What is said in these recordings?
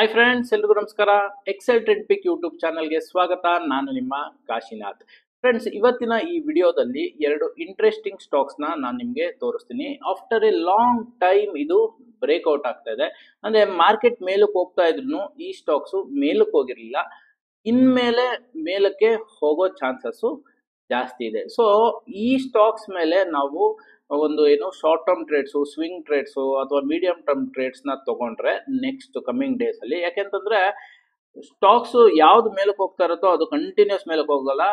Hi friends, ಎಲ್ರಿಗೂ ನಮಸ್ಕಾರ. Excel trend ಪಿಕ್ YouTube ಚಾನಲ್ಗೆ ಸ್ವಾಗತ. ನಾನು ನಿಮ್ಮ ಕಾಶಿನಾಥ್. ಫ್ರೆಂಡ್ಸ್, ಇವತ್ತಿನ ಈ ವಿಡಿಯೋದಲ್ಲಿ ಎರಡು ಇಂಟ್ರೆಸ್ಟಿಂಗ್ ಸ್ಟಾಕ್ಸ್ನ ನಾನು ನಿಮಗೆ ತೋರಿಸ್ತೀನಿ. ಆಫ್ಟರ್ ಎ ಲಾಂಗ್ ಟೈಮ್ ಇದು ಬ್ರೇಕ್ಔಟ್ ಆಗ್ತಾ ಇದೆ. ಅಂದರೆ ಮಾರ್ಕೆಟ್ ಮೇಲಕ್ಕೆ ಹೋಗ್ತಾ ಇದ್ರು ಈ ಸ್ಟಾಕ್ಸು ಮೇಲಕ್ಕೆ ಹೋಗಿರಲಿಲ್ಲ. ಇನ್ಮೇಲೆ ಮೇಲಕ್ಕೆ ಹೋಗೋ ಚಾನ್ಸಸ್ಸು ಜಾಸ್ತಿ ಇದೆ. ಸೊ ಈ ಸ್ಟಾಕ್ಸ್ ಮೇಲೆ ನಾವು ಒಂದು ಏನು short term trades, swing trades ಅಥವಾ ಮೀಡಿಯಂ ಟರ್ಮ್ ಟ್ರೇಡ್ಸ್ನ ತಗೊಂಡ್ರೆ ನೆಕ್ಸ್ಟ್ ಕಮ್ಮಿಂಗ್ ಡೇಸಲ್ಲಿ, ಯಾಕೆಂತಂದ್ರೆ ಸ್ಟಾಕ್ಸು ಯಾವ್ದು ಮೇಲಕ್ಕೆ ಹೋಗ್ತಾ ಇರುತ್ತೋ ಅದು ಕಂಟಿನ್ಯೂಸ್ ಮೇಲಕ್ಕೆ ಹೋಗಲ್ಲ.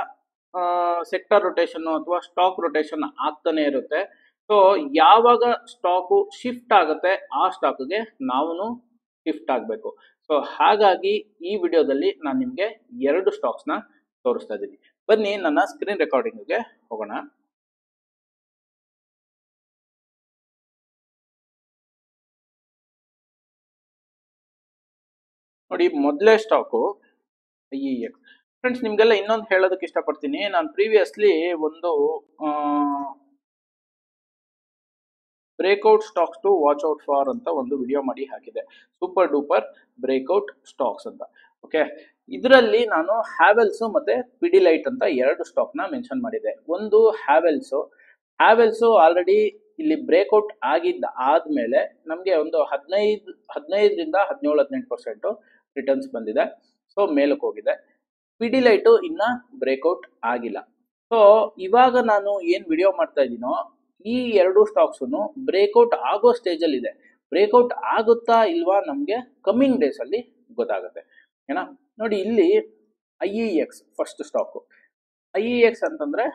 ಸೆಕ್ಟರ್ ರೊಟೇಷನ್ ಅಥವಾ ಸ್ಟಾಕ್ ರೊಟೇಷನ್ ಆಗ್ತಾನೆ ಇರುತ್ತೆ. ಸೊ ಯಾವಾಗ ಸ್ಟಾಕು ಶಿಫ್ಟ್ ಆಗುತ್ತೆ ಆ ಸ್ಟಾಕ್ಗೆ ನಾವು ಶಿಫ್ಟ್ ಆಗಬೇಕು. ಸೊ ಹಾಗಾಗಿ ಈ ವಿಡಿಯೋದಲ್ಲಿ ನಾನು ನಿಮಗೆ ಎರಡು ಸ್ಟಾಕ್ಸ್ನ ತೋರಿಸ್ತಾ ಇದ್ದೀನಿ. ಬನ್ನಿ ನನ್ನ ಸ್ಕ್ರೀನ್ ರೆಕಾರ್ಡಿಂಗ್ಗೆ ಹೋಗೋಣ. ನೋಡಿ, ಮೊದಲೇ ಸ್ಟಾಕು IEX. ಫ್ರೆಂಡ್ಸ್, ನಿಮ್ಗೆಲ್ಲ ಇನ್ನೊಂದು ಹೇಳೋದಕ್ಕೆ ಇಷ್ಟಪಡ್ತೀನಿ. ನಾನು ಪ್ರೀವಿಯಸ್ಲಿ ಒಂದು breakout stocks to watch out for ಅಂತ ಒಂದು ವಿಡಿಯೋ ಮಾಡಿ ಹಾಕಿದೆ. ಸೂಪರ್ ಡೂಪರ್ ಬ್ರೇಕ್ಔಟ್ ಸ್ಟಾಕ್ಸ್ ಅಂತ. ಓಕೆ, ಇದರಲ್ಲಿ ನಾನು ಹ್ಯಾವೆಲ್ಸ್ ಮತ್ತೆ ಪಿಡಿಲೈಟ್ ಅಂತ ಎರಡು ಸ್ಟಾಕ್ನ ಮೆನ್ಷನ್ ಮಾಡಿದೆ. ಒಂದು ಹ್ಯಾವೆಲ್ಸು ಆಲ್ರೆಡಿ ಇಲ್ಲಿ ಬ್ರೇಕ್ಔಟ್ ಆದ್ಮೇಲೆ ನಮಗೆ ಒಂದು 15ರಿಂದ 17-18% ರಿಟರ್ನ್ಸ್ ಬಂದಿದೆ. ಸೊ ಮೇಲಕ್ಕೆ ಹೋಗಿದೆ. ಪಿಡಿಲೈಟು ಇನ್ನ ಬ್ರೇಕ್ಔಟ್ ಆಗಿಲ್ಲ. ಸೊ ಇವಾಗ ನಾನು ಏನು ವಿಡಿಯೋ ಮಾಡ್ತಾ ಇದ್ದೀನೋ ಈ ಎರಡು ಸ್ಟಾಕ್ಸು ಬ್ರೇಕ್ಔಟ್ ಆಗೋ ಸ್ಟೇಜಲ್ಲಿ ಇದೆ. ಬ್ರೇಕ್ಔಟ್ ಆಗುತ್ತಾ ಇಲ್ವಾ ನಮಗೆ ಕಮ್ಮಿಂಗ್ ಡೇಸ್ ಅಲ್ಲಿ ಗೊತ್ತಾಗುತ್ತೆ. ಏನಾ, ನೋಡಿ ಇಲ್ಲಿ IEX ಫಸ್ಟ್ ಸ್ಟಾಕು. IEX ಅಂತಂದ್ರೆ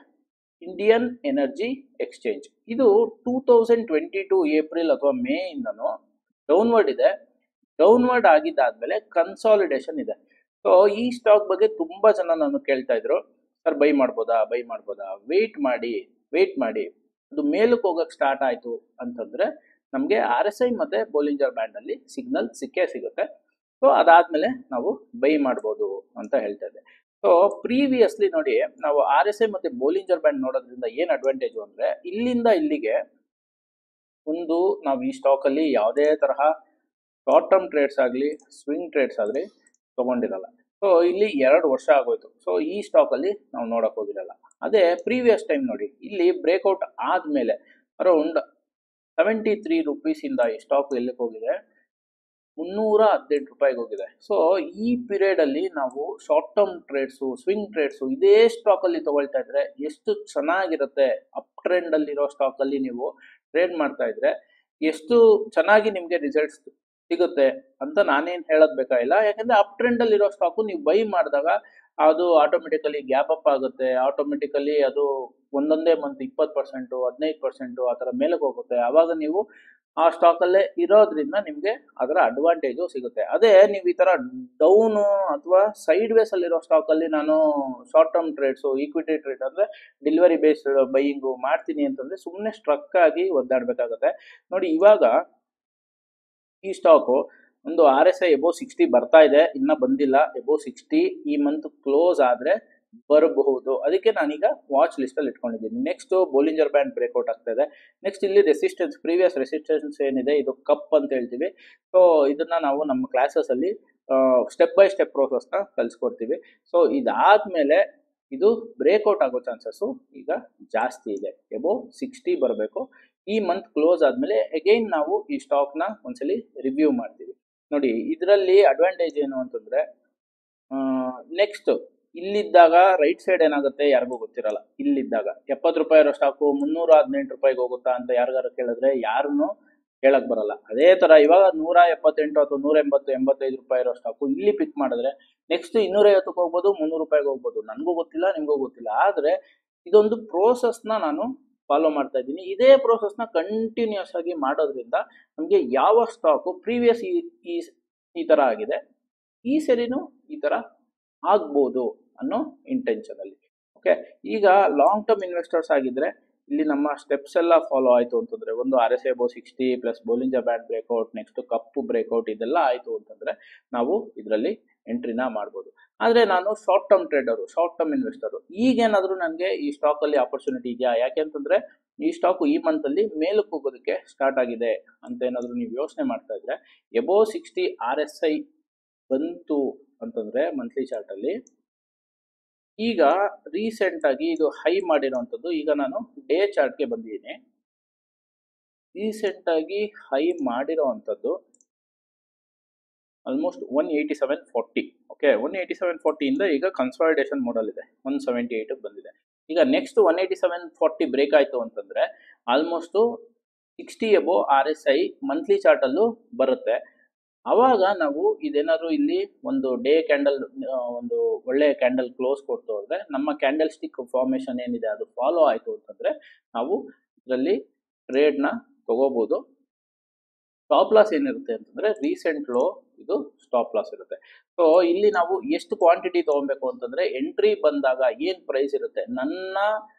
ಇಂಡಿಯನ್ ಎನರ್ಜಿ ಎಕ್ಸ್ಚೇಂಜ್. ಇದು 2022 ಏಪ್ರಿಲ್ ಅಥವಾ ಮೇ ಇಂದನೂ ಡೌನ್ವರ್ಡ್ ಇದೆ. ಡೌನ್ವರ್ಡ್ ಆಗಿದ್ದಾದ್ಮೇಲೆ ಕನ್ಸಾಲಿಡೇಷನ್ ಇದೆ. ಸೊ ಈ ಸ್ಟಾಕ್ ಬಗ್ಗೆ ತುಂಬಾ ಜನ ನಾನು ಕೇಳ್ತಾ ಇದ್ರು, ಸರ್ ಬೈ ಮಾಡ್ಬೋದಾ, ವೇಟ್ ಮಾಡಿ ಅದು ಮೇಲಕ್ಕೆ ಹೋಗಕ್ಕೆ ಸ್ಟಾರ್ಟ್ ಆಯ್ತು ಅಂತಂದ್ರೆ ನಮಗೆ RSI ಮತ್ತೆ ಬೋಲಿಂಜರ್ ಬ್ಯಾಂಡ್ ಅಲ್ಲಿ ಸಿಗ್ನಲ್ ಸಿಕ್ಕೇ ಸಿಗುತ್ತೆ. ಸೊ ಅದಾದ್ಮೇಲೆ ನಾವು ಬೈ ಮಾಡ್ಬೋದು ಅಂತ ಹೇಳ್ತಾ ಇದ್ದೆ. ಸೊ ಪ್ರೀವಿಯಸ್ಲಿ ನೋಡಿ, ನಾವು RSI ಮತ್ತೆ ಬೋಲಿಂಜರ್ ಬ್ಯಾಂಡ್ ನೋಡೋದ್ರಿಂದ ಏನ್ ಅಡ್ವಾಂಟೇಜ್ ಅಂದ್ರೆ, ಇಲ್ಲಿಂದ ಇಲ್ಲಿಗೆ ಒಂದು ನಾವು ಈ ಸ್ಟಾಕ್ ಅಲ್ಲಿ ಯಾವುದೇ ತರಹ ಶಾರ್ಟ್ ಟರ್ಮ್ ಟ್ರೇಡ್ಸ್ ಆಗಲಿ ಸ್ವಿಂಗ್ ಟ್ರೇಡ್ಸ್ ಆಗಲಿ ತಗೊಂಡಿರಲ್ಲ. ಸೊ ಇಲ್ಲಿ 2 ವರ್ಷ ಆಗೋಯ್ತು. ಸೊ ಈ ಸ್ಟಾಕ್ ಅಲ್ಲಿ ನಾವು ನೋಡಕ್ ಹೋಗಿರಲ್ಲ. ಅದೇ ಪ್ರೀವಿಯಸ್ ಟೈಮ್ ನೋಡಿ, ಇಲ್ಲಿ ಬ್ರೇಕ್ಔಟ್ ಆದ್ಮೇಲೆ ಅರೌಂಡ್ 73 ರುಪೀಸ್ ಇಂದ ಈ ಸ್ಟಾಕ್ ಎಲ್ಲಿಗೆ ಹೋಗಿದೆ, 318 ರೂಪಾಯಿಗೆ ಹೋಗಿದೆ. ಸೊ ಈ ಪೀರಿಯಡ್ ಅಲ್ಲಿ ನಾವು short term trades, swing trades ಇದೇ ಸ್ಟಾಕ್ ಅಲ್ಲಿ ತಗೊಳ್ತಾ ಇದ್ರೆ ಎಷ್ಟು ಚೆನ್ನಾಗಿರುತ್ತೆ. ಅಪ್ ಟ್ರೆಂಡ್ ಅಲ್ಲಿರೋ ಸ್ಟಾಕ್ ಅಲ್ಲಿ ನೀವು ಟ್ರೇಡ್ ಮಾಡ್ತಾ ಇದ್ರೆ ಎಷ್ಟು ಚೆನ್ನಾಗಿ ನಿಮ್ಗೆ ರಿಸಲ್ಟ್ಸ್ ಸಿಗುತ್ತೆ ಅಂತ ನಾನೇನು ಹೇಳೋದ್ ಬೇಕಾಗಿಲ್ಲ. ಯಾಕಂದ್ರೆ ಅಪ್ ಟ್ರೆಂಡ್ ಅಲ್ಲಿರೋ ಸ್ಟಾಕು ನೀವು ಬೈ ಮಾಡಿದಾಗ ಅದು ಆಟೋಮೆಟಿಕಲಿ ಗ್ಯಾಪ್ ಅಪ್ ಆಗುತ್ತೆ. ಆಟೋಮೆಟಿಕಲಿ ಅದು ಒಂದೊಂದೇ ಮಂತ್ 20%, 15% ಆ ಥರ ಮೇಲಕ್ಕೆ ಹೋಗುತ್ತೆ. ಆವಾಗ ನೀವು ಆ ಸ್ಟಾಕಲ್ಲೇ ಇರೋದ್ರಿಂದ ನಿಮಗೆ ಅದರ ಅಡ್ವಾಂಟೇಜು ಸಿಗುತ್ತೆ. ಅದೇ ನೀವು ಈ ಥರ ಡೌನು ಅಥವಾ ಸೈಡ್ ವೇಸ್ ಅಲ್ಲಿರೋ ಸ್ಟಾಕಲ್ಲಿ ನಾನು short term trades, equity trade ಅಂದರೆ ಡೆಲಿವರಿ ಬೇಸ್ಡ್ ಬೈಯಿಂಗು ಮಾಡ್ತೀನಿ ಅಂತಂದರೆ ಸುಮ್ಮನೆ ಸ್ಟ್ರಕ್ ಆಗಿ ಒದ್ದಾಡಬೇಕಾಗುತ್ತೆ. ನೋಡಿ, ಇವಾಗ ಈ ಸ್ಟಾಕು ಒಂದು RSI ಎಬೋವ್ 60 ಬರ್ತಾ ಇದೆ, ಇನ್ನ ಬಂದಿಲ್ಲ. ಎಬೋವ್ 60 ಈ ಮಂತ್ ಕ್ಲೋಸ್ ಆದ್ರೆ ಬರಬಹುದು. ಅದಕ್ಕೆ ನಾನೀಗ ವಾಚ್ ಲಿಸ್ಟ್ ಅಲ್ಲಿ ಇಟ್ಕೊಂಡಿದ್ದೀನಿ. ನೆಕ್ಸ್ಟ್ ಬೋಲಿಂಜರ್ ಬ್ಯಾಂಡ್ ಬ್ರೇಕ್ಔಟ್ ಆಗ್ತಾ ಇದೆ. ನೆಕ್ಸ್ಟ್ ಇಲ್ಲಿ ರೆಸಿಸ್ಟೆನ್ಸ್, ಪ್ರೀವಿಯಸ್ ರೆಸಿಸ್ಟೆನ್ಸ್ ಏನಿದೆ ಇದು ಕಪ್ ಅಂತ ಹೇಳ್ತೀವಿ. ಸೊ ಇದನ್ನ ನಾವು ನಮ್ಮ ಕ್ಲಾಸಸ್ ಅಲ್ಲಿ ಸ್ಟೆಪ್ ಬೈ ಸ್ಟೆಪ್ ಪ್ರೋಸೆಸ್ನ ಕಲಿಸ್ಕೊಡ್ತೀವಿ. ಸೊ ಇದಾದ್ಮೇಲೆ ಇದು ಬ್ರೇಕ್ಔಟ್ ಆಗೋ ಚಾನ್ಸಸ್ಸು ಈಗ ಜಾಸ್ತಿ ಇದೆ. ಎಬೋವ್ 60 ಬರಬೇಕು. ಈ ಮಂತ್ ಕ್ಲೋಸ್ ಆದ್ಮೇಲೆ ಅಗೈನ್ ನಾವು ಈ ಸ್ಟಾಕ್ನ ಒಂದ್ಸಲಿ ರಿವ್ಯೂ ಮಾಡ್ತೀವಿ. ನೋಡಿ, ಇದರಲ್ಲಿ ಅಡ್ವಾಂಟೇಜ್ ಏನು ಅಂತಂದ್ರೆ, ನೆಕ್ಸ್ಟ್ ಇಲ್ಲಿದ್ದಾಗ ರೈಟ್ ಸೈಡ್ ಏನಾಗುತ್ತೆ ಯಾರಿಗೂ ಗೊತ್ತಿರಲ್ಲ. ಇಲ್ಲಿದ್ದಾಗ 70 ರೂಪಾಯಿ ಇರೋ ಸ್ಟಾಕು 318 ರೂಪಾಯಿಗೆ ಹೋಗುತ್ತಾ ಅಂತ ಯಾರಿಗಾರು ಕೇಳಿದ್ರೆ ಯಾರನ್ನು ಹೇಳಕ್ ಬರಲ್ಲ. ಅದೇ ತರ ಇವಾಗ 178 ಅಥವಾ 185 ರೂಪಾಯಿ ಇರೋ ಸ್ಟಾಕು ಇಲ್ಲಿ ಪಿಕ್ ಮಾಡಿದ್ರೆ ನೆಕ್ಸ್ಟ್ 250 ಹೋಗ್ಬೋದು, 300 ರೂಪಾಯಿಗೆ ಹೋಗ್ಬೋದು. ನನಗೂ ಗೊತ್ತಿಲ್ಲ, ನಿಮಗೂ ಗೊತ್ತಿಲ್ಲ. ಆದ್ರೆ ಇದೊಂದು ಪ್ರೋಸೆಸ್ನ ನಾನು ಫಾಲೋ ಮಾಡ್ತಾ ಇದ್ದೀನಿ. ಇದೇ ಪ್ರೋಸೆಸ್ನ ಕಂಟಿನ್ಯೂಸ್ ಆಗಿ ಮಾಡೋದ್ರಿಂದ ನಮಗೆ ಯಾವ ಸ್ಟಾಕು ಪ್ರೀವಿಯಸ್ ಈ ತರ ಆಗಿದೆ, ಈ ಸರಿನೂ ಈ ತರ ಆಗ್ಬೋದು ಅನ್ನೋ ಇಂಟೆನ್ಷನ್ ಅಲ್ಲಿ. ಓಕೆ, ಈಗ ಲಾಂಗ್ ಟರ್ಮ್ ಇನ್ವೆಸ್ಟರ್ಸ್ ಆಗಿದ್ರೆ ಇಲ್ಲಿ ನಮ್ಮ ಸ್ಟೆಪ್ಸ್ ಎಲ್ಲ ಫಾಲೋ ಆಯಿತು ಅಂತಂದ್ರೆ, ಒಂದು RSI above 60 plus Bollinger band breakout, next cup breakout, ಇದೆಲ್ಲ ಆಯಿತು ಅಂತಂದ್ರೆ ನಾವು ಇದರಲ್ಲಿ ಎಂಟ್ರಿನ ಮಾಡ್ಬೋದು. ಆದರೆ ನಾನು short term trader, short term investor, ಈಗೇನಾದರೂ ನನಗೆ ಈ ಸ್ಟಾಕಲ್ಲಿ ಆಪರ್ಚುನಿಟಿ ಇದೆಯಾ, ಯಾಕೆಂತಂದರೆ ಈ ಸ್ಟಾಕು ಈ ಮಂತಲ್ಲಿ ಮೇಲಕ್ಕೆ ಹೋಗೋದಕ್ಕೆ ಸ್ಟಾರ್ಟ್ ಆಗಿದೆ ಅಂತ ಏನಾದರೂ ನೀವು ಯೋಚನೆ ಮಾಡ್ತಾ ಇದ್ರೆ, ಎಬೋವ್ 60 RSI ಬಂತು ಅಂತಂದ್ರೆ ಮಂತ್ಲಿ ಚಾರ್ಟ್ ಅಲ್ಲಿ, ಈಗ ರೀಸೆಂಟ್ ಆಗಿ ಇದು ಹೈ ಮಾಡಿರೋಂಥದ್ದು, ಈಗ ನಾನು ಡೇ ಚಾರ್ಟ್ಗೆ ಬಂದಿದ್ದೀನಿ. ರೀಸೆಂಟ್ ಆಗಿ ಹೈ ಮಾಡಿರೋವಂಥದ್ದು ಆಲ್ಮೋಸ್ಟ್ 187.40. ಓಕೆ, 187.40 ಇಂದ ಈಗ ಕನ್ಸಾಲಿಡೇಷನ್ ಮೋಡಲ್ ಇದೆ, 178 ಬಂದಿದೆ. ಈಗ ನೆಕ್ಸ್ಟ್ 187.40 ಬ್ರೇಕ್ ಆಯ್ತು ಅಂತಂದ್ರೆ almost 60 above RSI monthly chart ಅಲ್ಲೂ ಬರುತ್ತೆ. ಅವಾಗ ನಾವು ಇದೇನಾದ್ರು ಇಲ್ಲಿ ಒಂದು ಡೇ ಕ್ಯಾಂಡಲ್, ಒಂದು ಒಳ್ಳೆ ಕ್ಯಾಂಡಲ್ ಕ್ಲೋಸ್ ಕೊಡ್ತು ಅಂದ್ರೆ, ನಮ್ಮ ಕ್ಯಾಂಡಲ್ ಸ್ಟಿಕ್ ಫಾರ್ಮೇಶನ್ ಏನಿದೆ ಅದು ಫಾಲೋ ಆಯ್ತು ಅಂತಂದ್ರೆ ನಾವು ಇದರಲ್ಲಿ ಟ್ರೇಡ್ ನ ತಗೋಬಹುದು. ಸ್ಟಾಪ್ ಲಾಸ್ ಏನಿರುತ್ತೆ ಅಂತಂದ್ರೆ ರೀಸೆಂಟ್ ಲೋ ಇದು ಸ್ಟಾಪ್ ಲಾಸ್ ಇರುತ್ತೆ. ಸೊ ಇಲ್ಲಿ ನಾವು ಎಷ್ಟು ಕ್ವಾಂಟಿಟಿ ತಗೊಬೇಕು ಅಂತಂದ್ರೆ, ಎಂಟ್ರಿ ಬಂದಾಗ ಏನ್ ಪ್ರೈಸ್ ಇರುತ್ತೆ, ನನ್ನ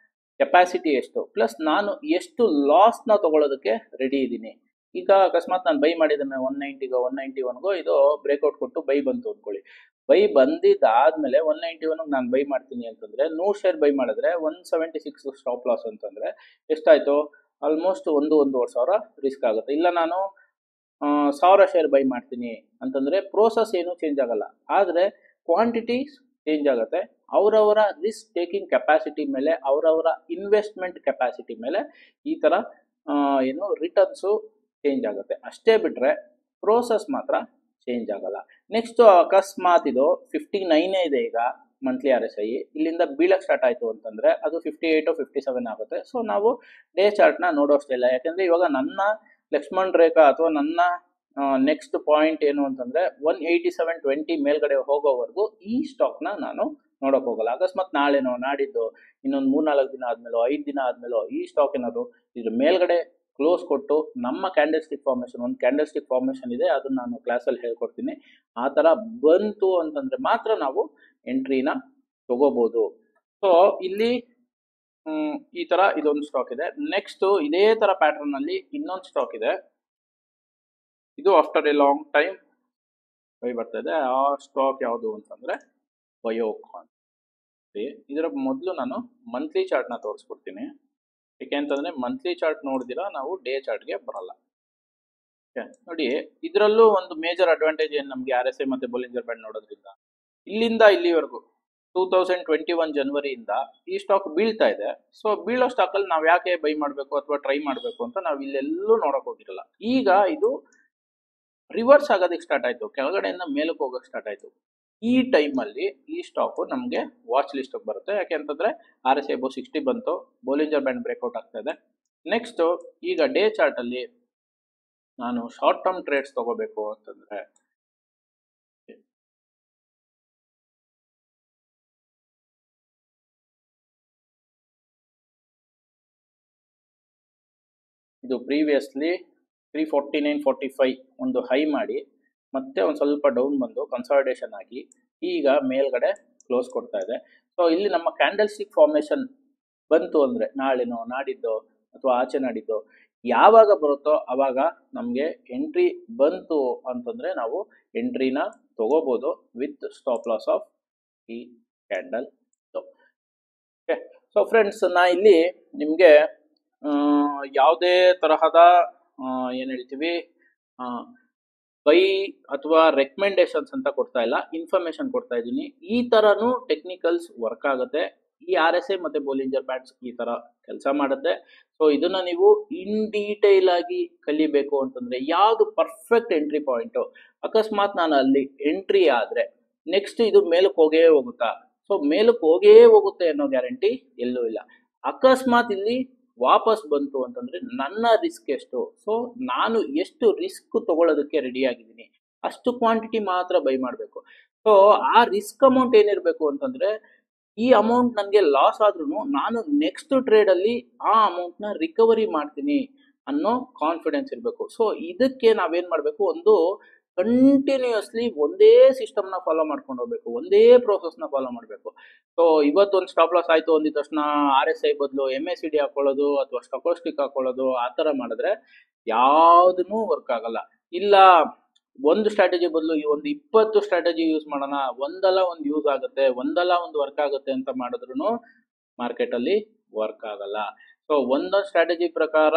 ಕೆಪಾಸಿಟಿ ಎಷ್ಟು ಪ್ಲಸ್ ನಾನು ಎಷ್ಟು ಲಾಸ್ ನ ತಗೊಳ್ಳೋದಕ್ಕೆ ರೆಡಿ ಇದ್ದೀನಿ. ಈಗ ಅಕಸ್ಮಾತ್ ನಾನು ಬೈ ಮಾಡಿದ್ದೇನೆ 190ಗೋ 191ಗೋ, ಇದು ಬ್ರೇಕ್ಔಟ್ ಕೊಟ್ಟು ಬೈ ಬಂತು ಅಂದ್ಕೊಳ್ಳಿ. ಬೈ ಬಂದಿದ್ದಾದ್ಮೇಲೆ 191 ನಾನು ಬೈ ಮಾಡ್ತೀನಿ ಅಂತಂದ್ರೆ 100 ಶೇರ್ ಬೈ ಮಾಡಿದ್ರೆ 176 ಸ್ಟಾಪ್ ಲಾಸ್ ಅಂತಂದ್ರೆ ಎಷ್ಟಾಯ್ತು, ಆಲ್ಮೋಸ್ಟ್ 1-1.5 ಸಾವಿರ ರಿಸ್ಕ್ ಆಗುತ್ತೆ. ಇಲ್ಲ ನಾನು 1000 ಶೇರ್ ಬೈ ಮಾಡ್ತೀನಿ ಅಂತಂದ್ರೆ ಪ್ರೋಸೆಸ್ ಏನು ಚೇಂಜ್ ಆಗಲ್ಲ, ಆದ್ರೆ ಕ್ವಾಂಟಿಟಿ ಚೇಂಜ್ ಆಗುತ್ತೆ. ಅವರವರ ರಿಸ್ಕ್ ಟೇಕಿಂಗ್ ಕೆಪಾಸಿಟಿ ಮೇಲೆ, ಅವರವರ ಇನ್ವೆಸ್ಟ್ಮೆಂಟ್ ಕೆಪಾಸಿಟಿ ಮೇಲೆ ಈ ತರ ಏನು ರಿಟರ್ನ್ಸು ಚೇಂಜ್ ಆಗುತ್ತೆ. ಅಷ್ಟೇ ಬಿಟ್ರೆ ಪ್ರೋಸೆಸ್ ಮಾತ್ರ ಚೇಂಜ್ ಆಗಲ್ಲ. ನೆಕ್ಸ್ಟ್ ಅಕಸ್ಮಾತ್ ಇದು 59 ಇದೆ ಈಗ ಮಂತ್ಲಿ RSI, ಇಲ್ಲಿಂದ ಬೀಳಕ್ ಸ್ಟಾರ್ಟ್ ಆಯ್ತು ಅಂತಂದ್ರೆ ಅದು 58 57 ಆಗುತ್ತೆ. ಸೊ ನಾವು ಡೇ ಚಾರ್ಟ್ ನ ನೋಡೋಷ್ಟಿಲ್ಲ, ಯಾಕಂದ್ರೆ ಇವಾಗ ನನ್ನ ಲಕ್ಷ್ಮಣ್ ರೇಖಾ ಅಥವಾ ನನ್ನ ನೆಕ್ಸ್ಟ್ ಪಾಯಿಂಟ್ ಏನು ಅಂತಂದ್ರೆ 187.20 ಮೇಲ್ಗಡೆ ಹೋಗೋವರೆಗೂ ಈ ಸ್ಟಾಕ್ ನ ನಾನು ನೋಡಕ್ ಹೋಗಲ್ಲ. ಅಕಸ್ಮಾತ್ ನಾಳೆನೋ ನಾಡಿದ್ದು ಇನ್ನೊಂದು 3-4 ದಿನ ಆದ್ಮೇಲೋ 5 ದಿನ ಆದ್ಮೇಲೋ ಈ ಸ್ಟಾಕ್ ಏನಾದ್ರು ಇದ್ರ ಮೇಲ್ಗಡೆ ಕ್ಲೋಸ್ ಕೊಟ್ಟು, ನಮ್ಮ ಕ್ಯಾಂಡಲ್ ಸ್ಟಿಕ್ ಫಾರ್ಮೇಶನ್, ಒಂದು ಕ್ಯಾಂಡಲ್ ಸ್ಟಿಕ್ ಫಾರ್ಮೇಶನ್ ಇದೆ, ಅದನ್ನ ನಾನು ಕ್ಲಾಸಲ್ಲಿ ಹೇಳ್ಕೊಡ್ತೀನಿ, ಆ ತರ ಬಂತು ಅಂತಂದ್ರೆ ಮಾತ್ರ ನಾವು ಎಂಟ್ರಿನ ತಗೋಬಹುದು. ಸೊ ಇಲ್ಲಿ ಈ ತರ ಇದೊಂದು ಸ್ಟಾಕ್ ಇದೆ. ನೆಕ್ಸ್ಟ್ ಇದೇ ತರ ಪ್ಯಾಟರ್ನ್ ಅಲ್ಲಿ ಇನ್ನೊಂದು ಸ್ಟಾಕ್ ಇದೆ, ಇದು after A long time by ಬರ್ತಾ ಇದೆ. ಆ ಸ್ಟಾಕ್ ಯಾವುದು ಅಂತಂದ್ರೆ ಬಯೋಕಾನ್. ಇದರ ಮೊದಲು ನಾನು ಮಂತ್ಲಿ ಚಾರ್ಟ್ ನ ತೋರಿಸ್ಕೊಡ್ತೀನಿ, ಯಾಕೆಂತಂದ್ರೆ ಮಂತ್ಲಿ ಚಾರ್ಟ್ ನೋಡಿದಿರಾ ನಾವು ಡೇ ಚಾರ್ಟ್ಗೆ ಬರಲ್ಲ. ನೋಡಿ, ಇದರಲ್ಲೂ ಒಂದು ಮೇಜರ್ ಅಡ್ವಾಂಟೇಜ್ ಏನು ನಮ್ಗೆ RSI ಮತ್ತೆ ಬೊಲಿಂಜರ್ ಬ್ಯಾಂಡ್ ನೋಡೋದ್ರಿಂದ, ಇಲ್ಲಿಂದ ಇಲ್ಲಿವರೆಗೂ 2021 ಜನವರಿಯಿಂದ ಈ ಸ್ಟಾಕ್ ಬೀಳ್ತಾ ಇದೆ. ಸೊ ಬೀಳೋ ಸ್ಟಾಕ್ ಅಲ್ಲಿ ನಾವ್ ಯಾಕೆ ಬೈ ಮಾಡಬೇಕು ಅಥವಾ ಟ್ರೈ ಮಾಡಬೇಕು ಅಂತ ನಾವು ಇಲ್ಲೆಲ್ಲೂ ನೋಡಕ್ ಹೋಗಿರಲ್ಲ. ಈಗ ಇದು ರಿವರ್ಸ್ ಆಗೋದಕ್ಕೆ ಸ್ಟಾರ್ಟ್ ಆಯ್ತು, ಕೆಳಗಡೆಯಿಂದ ಮೇಲಕ್ಕೆ ಹೋಗಕ್ಕೆ ಸ್ಟಾರ್ಟ್ ಆಯ್ತು. ಈ ಟೈಮ್ ಅಲ್ಲಿ ಈ ಸ್ಟಾಕ್ ನಮಗೆ ವಾಚ್ ಲಿಸ್ಟ್ ಬರುತ್ತೆ. ಯಾಕೆಂತಂದ್ರೆ RSI ಅಬೌವ್ 60 ಬಂತು, ಬೊಲಿಂಜರ್ ಬ್ಯಾಂಡ್ ಬ್ರೇಕ್ಔಟ್ ಆಗ್ತಾ ಇದೆ. ನೆಕ್ಸ್ಟ್ ಈಗ ಡೇ ಚಾರ್ಟ್ ಅಲ್ಲಿ ನಾನು ಶಾರ್ಟ್ ಟರ್ಮ್ ಟ್ರೇಡ್ಸ್ ತಗೋಬೇಕು ಅಂತಂದ್ರೆ ಇದು ಪ್ರೀವಿಯಸ್ಲಿ 349.45 ಒಂದು ಹೈ ಮಾಡಿ ಮತ್ತೆ ಒಂದು ಸ್ವಲ್ಪ ಡೌನ್ ಬಂದು ಕನ್ಸಾಲಿಡೇಷನ್ ಆಗಿ ಈಗ ಮೇಲ್ಗಡೆ ಕ್ಲೋಸ್ ಕೊಡ್ತಾ ಇದೆ. ಸೊ ಇಲ್ಲಿ ನಮ್ಮ ಕ್ಯಾಂಡಲ್ ಸ್ಟಿಕ್ ಫಾರ್ಮೇಶನ್ ಬಂತು ಅಂದ್ರೆ ನಾಳೆನೋ ನಾಡಿದ್ದೋ ಅಥವಾ ಆಚೆ ನಾಡಿದ್ದೋ ಯಾವಾಗ ಬರುತ್ತೋ ಅವಾಗ ನಮಗೆ ಎಂಟ್ರಿ ಬಂತು ಅಂತಂದ್ರೆ ನಾವು ಎಂಟ್ರಿನ ತಗೋಬಹುದು ವಿತ್ ಸ್ಟಾಪ್ ಲಾಸ್ ಆಫ್ ಈ ಕ್ಯಾಂಡಲ್. ಓಕೆ, ಸೊ ಫ್ರೆಂಡ್ಸ್, ನಾ ಇಲ್ಲಿ ನಿಮಗೆ ಯಾವುದೇ ತರಹದ ಏನ್ ಹೇಳ್ತೀವಿ ಬೈ ಅಥವಾ ರೆಕಮೆಂಡೇಶನ್ಸ್ ಅಂತ ಕೊಡ್ತಾ ಇಲ್ಲ, ಇನ್ಫಾರ್ಮೇಶನ್ ಕೊಡ್ತಾ ಇದ್ದೀನಿ. ಈ ತರನು ಟೆಕ್ನಿಕಲ್ಸ್ ವರ್ಕ್ ಆಗುತ್ತೆ. ಈ RSI ಮತ್ತೆ ಬೊಲಿಂಜರ್ ಬ್ಯಾಂಡ್ಸ್ ಈ ತರ ಕೆಲಸ ಮಾಡುತ್ತೆ. ಸೊ ಇದನ್ನ ನೀವು ಇನ್ ಡೀಟೇಲ್ ಆಗಿ ಕಲಿಬೇಕು ಅಂತಂದ್ರೆ ಯಾವ್ದು ಪರ್ಫೆಕ್ಟ್ ಎಂಟ್ರಿ ಪಾಯಿಂಟ್, ಅಕಸ್ಮಾತ್ ನಾನು ಅಲ್ಲಿ ಎಂಟ್ರಿ ಆದ್ರೆ ನೆಕ್ಸ್ಟ್ ಇದು ಮೇಲಕ್ಕೆ ಹೋಗೇ ಹೋಗುತ್ತಾ, ಸೊ ಮೇಲಕ್ಕೆ ಹೋಗೇ ಹೋಗುತ್ತೆ ಅನ್ನೋ ಗ್ಯಾರಂಟಿ ಎಲ್ಲೂ ಇಲ್ಲ. ಅಕಸ್ಮಾತ್ ಇಲ್ಲಿ ವಾಪಸ್ ಬಂತು ಅಂತಂದ್ರೆ ನನ್ನ ರಿಸ್ಕ್ ಎಷ್ಟು, ಸೊ ನಾನು ಎಷ್ಟು ರಿಸ್ಕ್ ತಗೊಳ್ಳೋದಕ್ಕೆ ರೆಡಿ ಆಗಿದ್ದೀನಿ ಅಷ್ಟು ಕ್ವಾಂಟಿಟಿ ಮಾತ್ರ ಬೈ ಮಾಡಬೇಕು. ಸೊ ಆ ರಿಸ್ಕ್ ಅಮೌಂಟ್ ಏನಿರಬೇಕು ಅಂತಂದ್ರೆ, ಈ ಅಮೌಂಟ್ ನನಗೆ ಲಾಸ್ ಆದ್ರೂ ನಾನು ನೆಕ್ಸ್ಟ್ ಟ್ರೇಡ್ ಅಲ್ಲಿ ಆ ಅಮೌಂಟ್ ನ ರಿಕವರಿ ಮಾಡ್ತೀನಿ ಅನ್ನೋ ಕಾನ್ಫಿಡೆನ್ಸ್ ಇರಬೇಕು. ಸೊ ಇದಕ್ಕೆ ನಾವೇನ್ ಮಾಡಬೇಕು, ಒಂದು ಕಂಟಿನ್ಯೂಸ್ಲಿ ಒಂದೇ ಸಿಸ್ಟಮ್ ನ ಫಾಲೋ ಮಾಡ್ಕೊಂಡು ಹೋಗ್ಬೇಕು, ಒಂದೇ ಪ್ರೋಸೆಸ್ ನ ಫಾಲೋ ಮಾಡಬೇಕು. ಸೊ ಇವತ್ತೊಂದು ಸ್ಟಾಪ್ ಲಾಸ್ ಆಯ್ತು ಅಂದಿದ ತಕ್ಷಣ RSI ಬದಲು MACD ಹಾಕೊಳ್ಳೋದು ಅಥವಾ ಸ್ಟಾಕೋಸ್ಟಿಕ್ ಹಾಕೊಳ್ಳೋದು ಆ ತರ ಮಾಡಿದ್ರೆ ಯಾವ್ದೂ ವರ್ಕ್ ಆಗಲ್ಲ. ಇಲ್ಲ ಒಂದು ಸ್ಟ್ರಾಟಜಿ ಬದಲು ಈ ಒಂದು 20 ಸ್ಟ್ರಾಟಜಿ ಯೂಸ್ ಮಾಡೋಣ, ಒಂದಲ್ಲ ಒಂದು ಯೂಸ್ ಆಗುತ್ತೆ, ಒಂದಲ್ಲ ಒಂದು ವರ್ಕ್ ಆಗುತ್ತೆ ಅಂತ ಮಾಡಿದ್ರು ಮಾರ್ಕೆಟ್ ಅಲ್ಲಿ ವರ್ಕ್ ಆಗಲ್ಲ. ಸೊ ಒಂದೊಂದು ಸ್ಟ್ರಾಟಜಿ ಪ್ರಕಾರ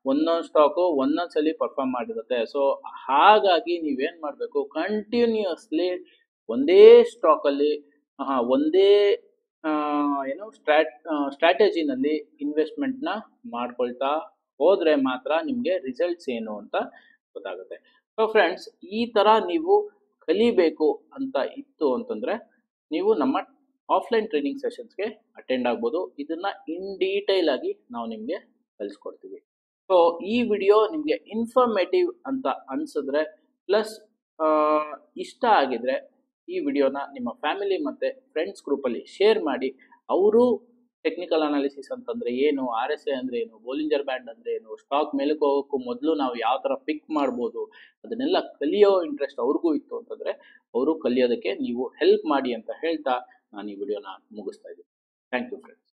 ಒಂದೊಂದು ಸ್ಟಾಕು ಒಂದೊಂದ್ಸಲಿ ಪರ್ಫಾರ್ಮ್ ಮಾಡಿರುತ್ತೆ. ಸೊ ಹಾಗಾಗಿ ನೀವೇನು ಮಾಡಬೇಕು, ಕಂಟಿನ್ಯೂಸ್ಲಿ ಒಂದೇ ಸ್ಟಾಕಲ್ಲಿ ಒಂದೇ ಏನು ಸ್ಟ್ರಾಟಜಿನಲ್ಲಿ ಇನ್ವೆಸ್ಟ್ಮೆಂಟ್ನ ಮಾಡ್ಕೊಳ್ತಾ ಹೋದರೆ ಮಾತ್ರ ನಿಮಗೆ ರಿಸಲ್ಟ್ಸ್ ಏನು ಅಂತ ಗೊತ್ತಾಗುತ್ತೆ. ಸೊ ಫ್ರೆಂಡ್ಸ್, ಈ ಥರ ನೀವು ಕಲಿಬೇಕು ಅಂತ ಇತ್ತು ಅಂತಂದರೆ ನೀವು ನಮ್ಮ ಆಫ್ಲೈನ್ ಟ್ರೈನಿಂಗ್ ಸೆಷನ್ಸ್ಗೆ ಅಟೆಂಡ್ ಆಗ್ಬೋದು. ಇದನ್ನ ಇನ್ ಡೀಟೈಲ್ ಆಗಿ ನಾವು ನಿಮಗೆ ಕಲಿಸ್ಕೊಡ್ತೀವಿ. ಸೊ ಈ ವಿಡಿಯೋ ನಿಮಗೆ ಇನ್ಫಾರ್ಮೇಟಿವ್ ಅಂತ ಅನ್ಸಿದ್ರೆ ಪ್ಲಸ್ ಇಷ್ಟ ಆಗಿದ್ರೆ ಈ ವಿಡಿಯೋನ ನಿಮ್ಮ ಫ್ಯಾಮಿಲಿ ಮತ್ತು ಫ್ರೆಂಡ್ಸ್ ಗ್ರೂಪಲ್ಲಿ ಶೇರ್ ಮಾಡಿ. ಅವರು ಟೆಕ್ನಿಕಲ್ ಅನಾಲಿಸಿಸ್ ಅಂತಂದರೆ ಏನು, RSI ಅಂದರೆ ಏನು, ಬೋಲಿಂಜರ್ ಬ್ಯಾಂಡ್ ಅಂದರೆ ಏನು, ಸ್ಟಾಕ್ ಮೇಲಕ್ಕೆ ಹೋಗೋಕ್ಕೂ ಮೊದಲು ನಾವು ಯಾವ ಥರ ಪಿಕ್ ಮಾಡ್ಬೋದು, ಅದನ್ನೆಲ್ಲ ಕಲಿಯೋ ಇಂಟ್ರೆಸ್ಟ್ ಅವ್ರಿಗೂ ಇತ್ತು ಅಂತಂದರೆ ಅವರು ಕಲಿಯೋದಕ್ಕೆ ನೀವು ಹೆಲ್ಪ್ ಮಾಡಿ ಅಂತ ಹೇಳ್ತಾ ನಾನು ಈ ವಿಡಿಯೋನ ಮುಗಿಸ್ತಾ ಇದ್ದೀನಿ. Thank you friends.